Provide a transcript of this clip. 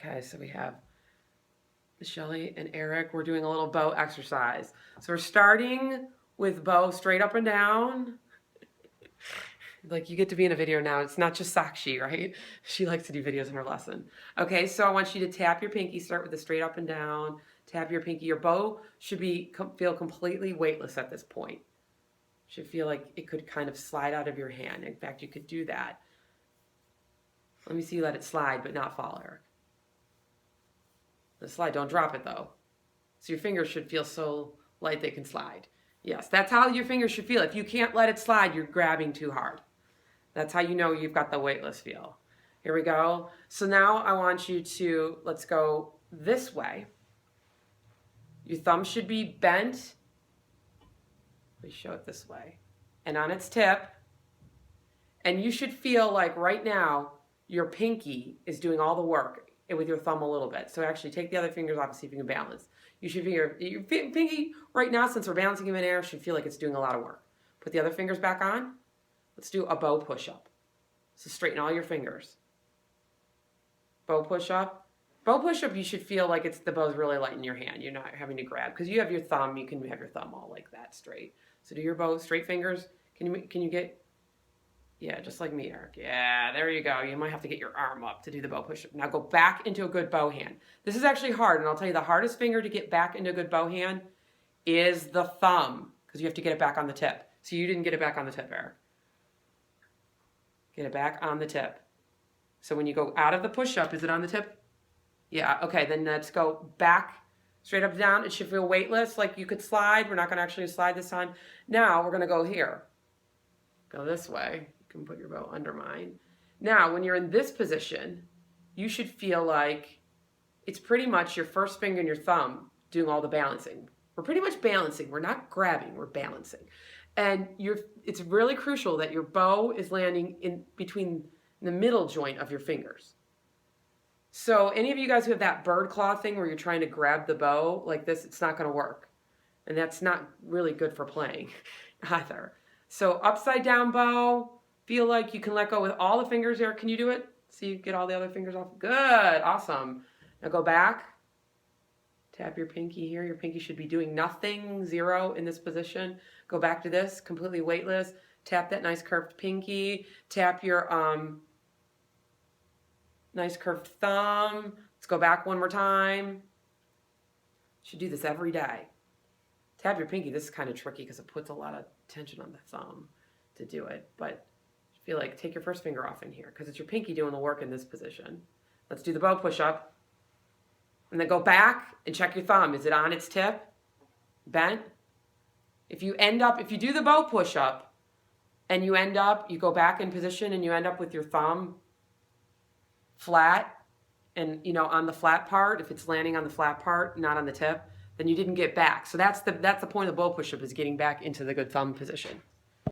Okay, so we have Shelly and Eric. We're doing a little bow exercise. So we're starting with bow straight up and down. Like, you get to be in a video now. It's not just Sakshi, right? She likes to do videos in her lesson. Okay, so I want you to tap your pinky. Start with the straight up and down. Tap your pinky. Your bow should feel completely weightless at this point. Should feel like it could kind of slide out of your hand. In fact, you could do that. Let me see you let it slide, but not fall, Eric. The slide, don't drop it though. So your fingers should feel so light they can slide. Yes, that's how your fingers should feel. If you can't let it slide, you're grabbing too hard. That's how you know you've got the weightless feel. Here we go. So now I want you to, let's go this way. Your thumb should be bent. Let me show it this way. And on its tip. And you should feel like right now your pinky is doing all the work with your thumb a little bit. So actually take the other fingers off and see if you can balance. You should feel your pinky right now, since we're balancing in air, should feel like it's doing a lot of work. Put the other fingers back on. Let's do a bow push-up. So straighten all your fingers. Bow push-up. Bow push-up, you should feel like the bow's really light in your hand. You're not having to grab. Because you have your thumb, you can have your thumb all like that straight. So do your bow, straight fingers. Can you get, yeah, just like me, Eric. Yeah, there you go. You might have to get your arm up to do the bow push-up. Now go back into a good bow hand. This is actually hard, and I'll tell you the hardest finger to get back into a good bow hand is the thumb, because you have to get it back on the tip. So you didn't get it back on the tip, Eric. Get it back on the tip. So when you go out of the push-up, is it on the tip? Yeah, okay, then let's go back, straight up and down. It should feel weightless, like you could slide. We're not gonna actually slide this time. Now we're gonna go here. Go this way. You can put your bow under mine. Now, when you're in this position, you should feel like it's pretty much your first finger and your thumb doing all the balancing. We're pretty much balancing. We're not grabbing, we're balancing. And it's really crucial that your bow is landing in between the middle joint of your fingers. So any of you guys who have that bird claw thing where you're trying to grab the bow like this, it's not going to work. And that's not really good for playing either. So upside down bow, feel like you can let go with all the fingers here. Can you do it? So you get all the other fingers off. Good, awesome. Now go back. Tap your pinky here. Your pinky should be doing nothing, zero in this position. Go back to this, completely weightless. Tap that nice curved pinky. Tap your nice curved thumb. Let's go back one more time. Should do this every day. Tap your pinky. This is kind of tricky because it puts a lot of tension on the thumb to do it. But I feel like take your first finger off in here because it's your pinky doing the work in this position. Let's do the bow push-up. And then go back and check your thumb. Is it on its tip? Bent? If you do the bow push-up and you go back in position and you end up with your thumb flat and, on the flat part, if it's landing on the flat part, not on the tip, then you didn't get back. So that's the point of the bow push-up, is getting back into the good thumb position.